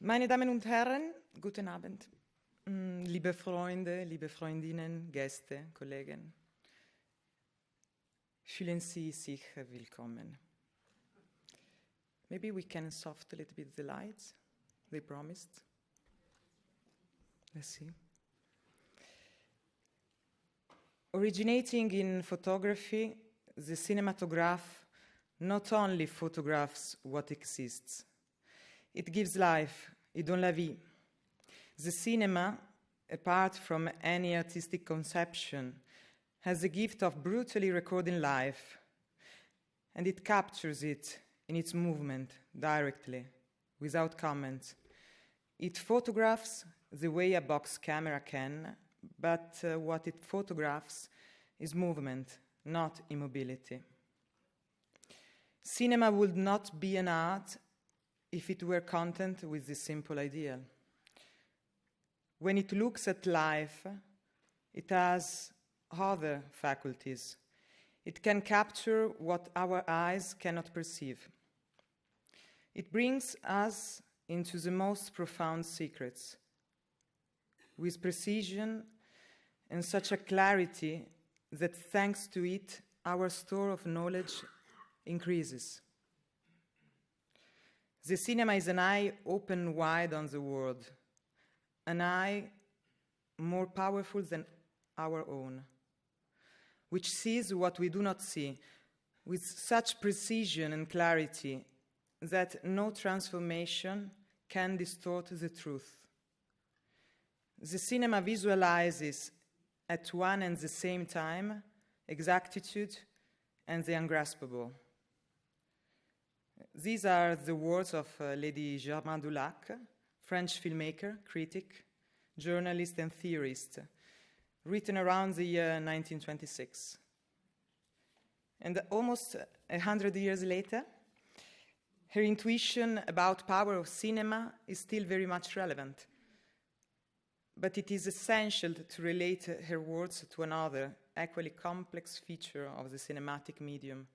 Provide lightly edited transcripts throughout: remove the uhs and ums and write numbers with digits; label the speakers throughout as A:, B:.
A: Meine Damen und Herren, guten Abend. Liebe Freunde, liebe Freundinnen, Gäste, Kollegen. Fühlen Sie sich willkommen. Maybe we can soften a little bit the lights, they promised. Let's see. Originating in photography, the cinematograph not only photographs what exists, it gives life, it donne la vie. The cinema, apart from any artistic conception, has the gift of brutally recording life, and it captures it in its movement directly, without comment. It photographs the way a box camera can, but what it photographs is movement, not immobility. Cinema would not be an art if it were content with this simple ideal. When it looks at life, it has other faculties. It can capture what our eyes cannot perceive. It brings us into the most profound secrets, with precision and such a clarity that thanks to it, our store of knowledge increases. The cinema is an eye open wide on the world, an eye more powerful than our own, which sees what we do not see with such precision and clarity that no transformation can distort the truth. The cinema visualizes at one and the same time exactitude and the ungraspable. These are the words of Lady Germaine Dulac, French filmmaker, critic, journalist and theorist, written around the year 1926. And almost 100 years later, her intuition about power of cinema is still very much relevant. But it is essential to relate her words to another, equally complex feature of the cinematic medium.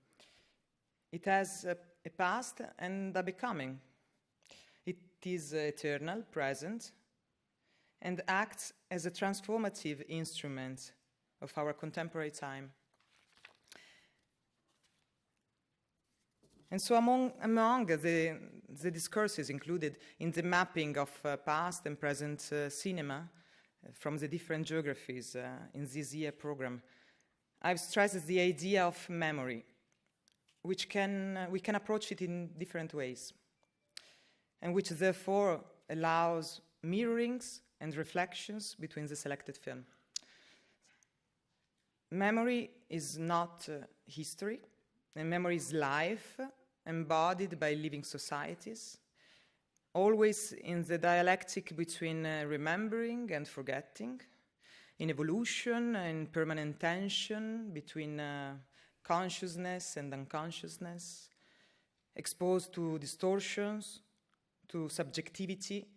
A: It has a past and a becoming. It is eternal, present, and acts as a transformative instrument of our contemporary time. And so among the discourses included in the mapping of past and present cinema from the different geographies in this year program, I've stressed the idea of memory, which we can approach it in different ways, and which therefore allows mirrorings and reflections between the selected film. Memory is not history, and memory is life, embodied by living societies, always in the dialectic between remembering and forgetting, in evolution and permanent tension between consciousness and unconsciousness, exposed to distortions, to subjectivity,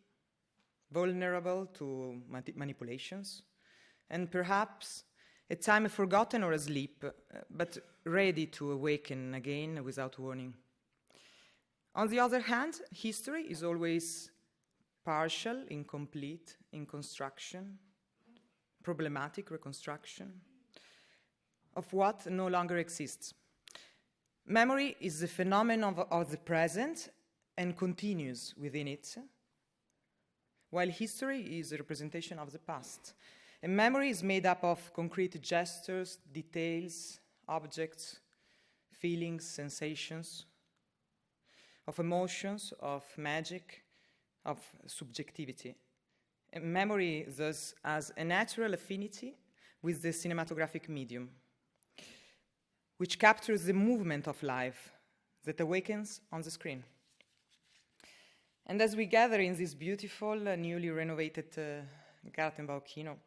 A: vulnerable to manipulations, and perhaps at times forgotten or asleep, but ready to awaken again without warning. On the other hand, history is always partial, incomplete, in construction, problematic reconstruction of what no longer exists. Memory is the phenomenon of the present and continues within it, while history is a representation of the past. And memory is made up of concrete gestures, details, objects, feelings, sensations, of emotions, of magic, of subjectivity. And memory thus has a natural affinity with the cinematographic medium, which captures the movement of life that awakens on the screen. And as we gather in this beautiful, newly renovated Gartenbaukino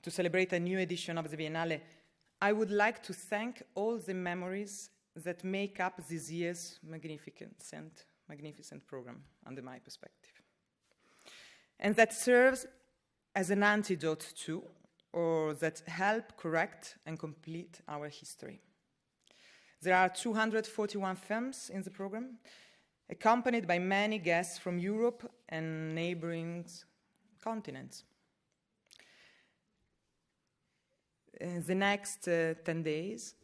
A: to celebrate a new edition of the Viennale, I would like to thank all the memories that make up this year's magnificent program, under my perspective, and that serves as an antidote to, or that help correct and complete our history. There are 241 films in the program, accompanied by many guests from Europe and neighboring continents. The next 10 days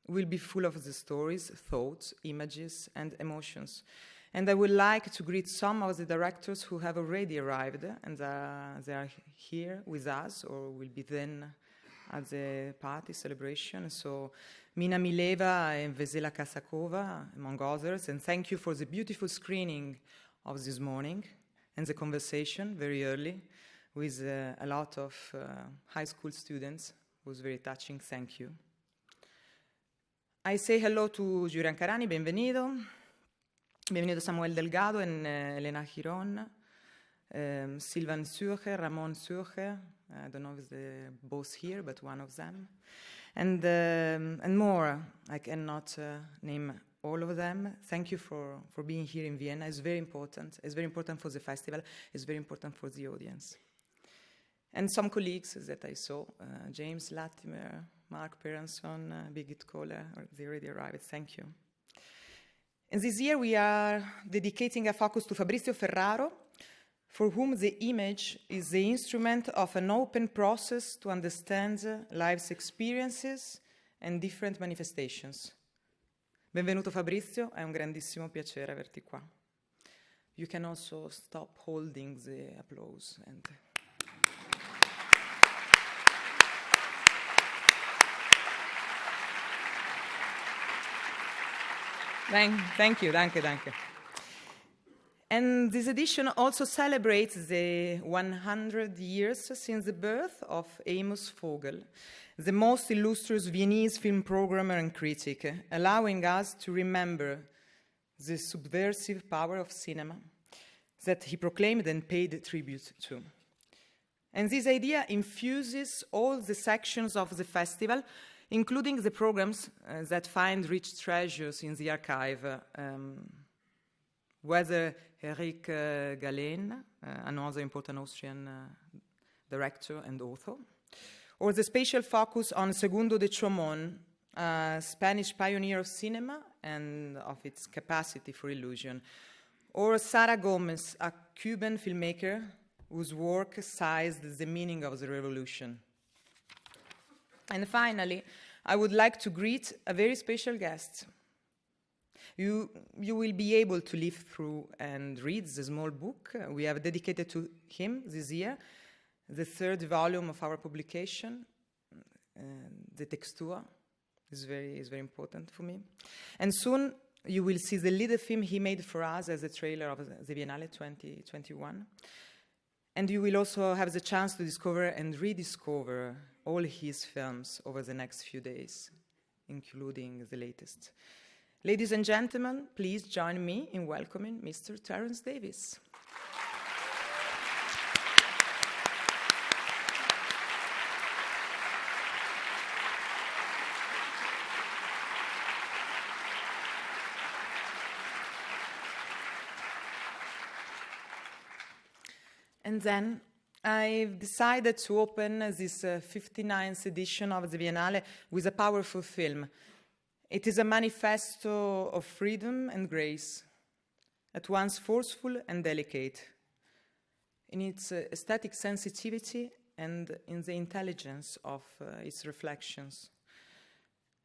A: will be full of the stories, thoughts, images, and emotions. And I would like to greet some of the directors who have already arrived, and they are here with us, or will be then at the party celebration. So Mina Mileva and Vesela Kasakova, among others, and thank you for the beautiful screening of this morning and the conversation very early with a lot of high school students. It was very touching, thank you. I say hello to Julian Carani, bienvenido. Bienvenido Samuel Delgado and Elena Giron, Sylvain Surge, Ramon Surge, I don't know if they're both here, but one of them. And more, I cannot name all of them. Thank you for being here in Vienna. It's very important. It's very important for the festival. It's very important for the audience. And some colleagues that I saw, James Latimer, Mark Perenson, Birgit Kohler, they already arrived. Thank you. And this year we are dedicating a focus to Fabrizio Ferraro, for whom the image is the instrument of an open process to understand life's experiences and different manifestations. Benvenuto Fabrizio, è un grandissimo piacere averti qua. You can also stop holding the applause. Thank you, danke. And this edition also celebrates the 100 years since the birth of Amos Vogel, the most illustrious Viennese film programmer and critic, allowing us to remember the subversive power of cinema that he proclaimed and paid tribute to. And this idea infuses all the sections of the festival, including the programs that find rich treasures in the archive, whether Eric Galen, another important Austrian director and author, or the spatial focus on Segundo de Chomón, a Spanish pioneer of cinema and of its capacity for illusion, or Sara Gomez, a Cuban filmmaker whose work seized the meaning of the revolution. And finally, I would like to greet a very special guest. You will be able to live through and read the small book we have dedicated to him this year, the third volume of our publication, the Textura, is very important for me. And soon you will see the little film he made for us as a trailer of the Viennale 2021. And you will also have the chance to discover and rediscover all his films over the next few days, including the latest. Ladies and gentlemen, please join me in welcoming Mr. Terence Davis. And then I've decided to open this 59th edition of the Viennale with a powerful film. It is a manifesto of freedom and grace, at once forceful and delicate, in its aesthetic sensitivity and in the intelligence of its reflections.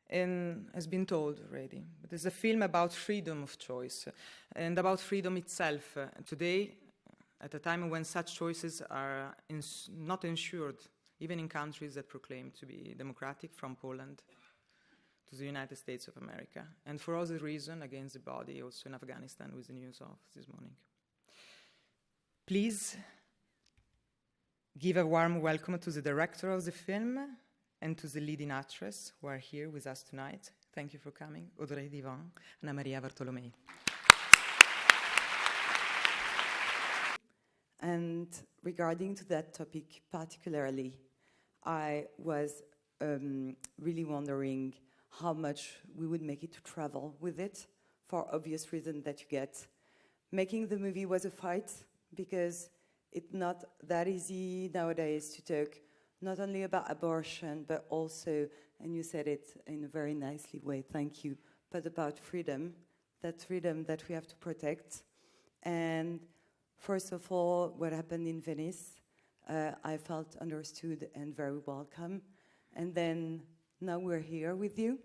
A: And has been told already, but it's a film about freedom of choice and about freedom itself. Today, at a time when such choices are not ensured, even in countries that proclaim to be democratic, from Poland to the United States of America, and for other reasons, against the body, also in Afghanistan, with the news of this morning. Please give a warm welcome to the director of the film and to the leading actress who are here with us tonight. Thank you for coming, Audrey Divan, Anna Maria Bartolomei.
B: And regarding to that topic particularly, I was really wondering how much we would make it to travel with it, for obvious reason that you get. Making the movie was a fight, because it's not that easy nowadays to talk not only about abortion, but also, and you said it in a very nicely way, thank you, but about freedom, that freedom that we have to protect. And first of all, what happened in Venice, I felt understood and very welcome. And then now we're here with you,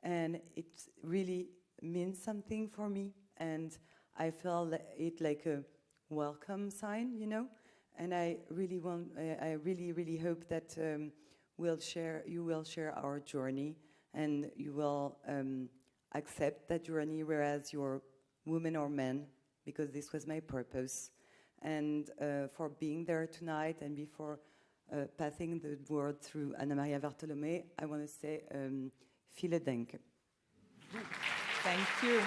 B: and it really means something for me. And I felt it like a welcome sign, you know. And I really really hope that you will share our journey, and you will accept that journey, whereas you're woman or man, because this was my purpose. And for being there tonight, and before passing the word through Anna Maria Bartolomé, I want to say vielen Dank.
A: Thank you.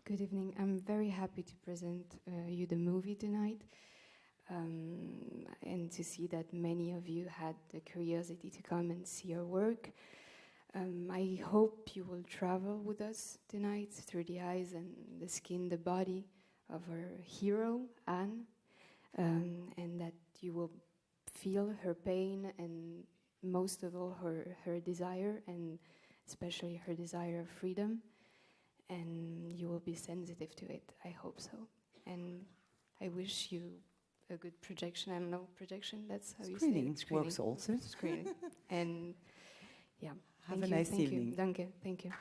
C: Good evening. I'm very happy to present you the movie tonight, and to see that many of you had the curiosity to come and see our work. I hope you will travel with us tonight through the eyes and the skin, the body of our hero, Anne, and that you will feel her pain, and most of all her desire, and especially her desire of freedom. And you will be sensitive to it. I hope so. And I wish you a good projection. I don't know, projection, that's how you say it. Screening
B: Works also.
C: Screening. And yeah.
B: Have a nice evening.
C: Danke. Thank you.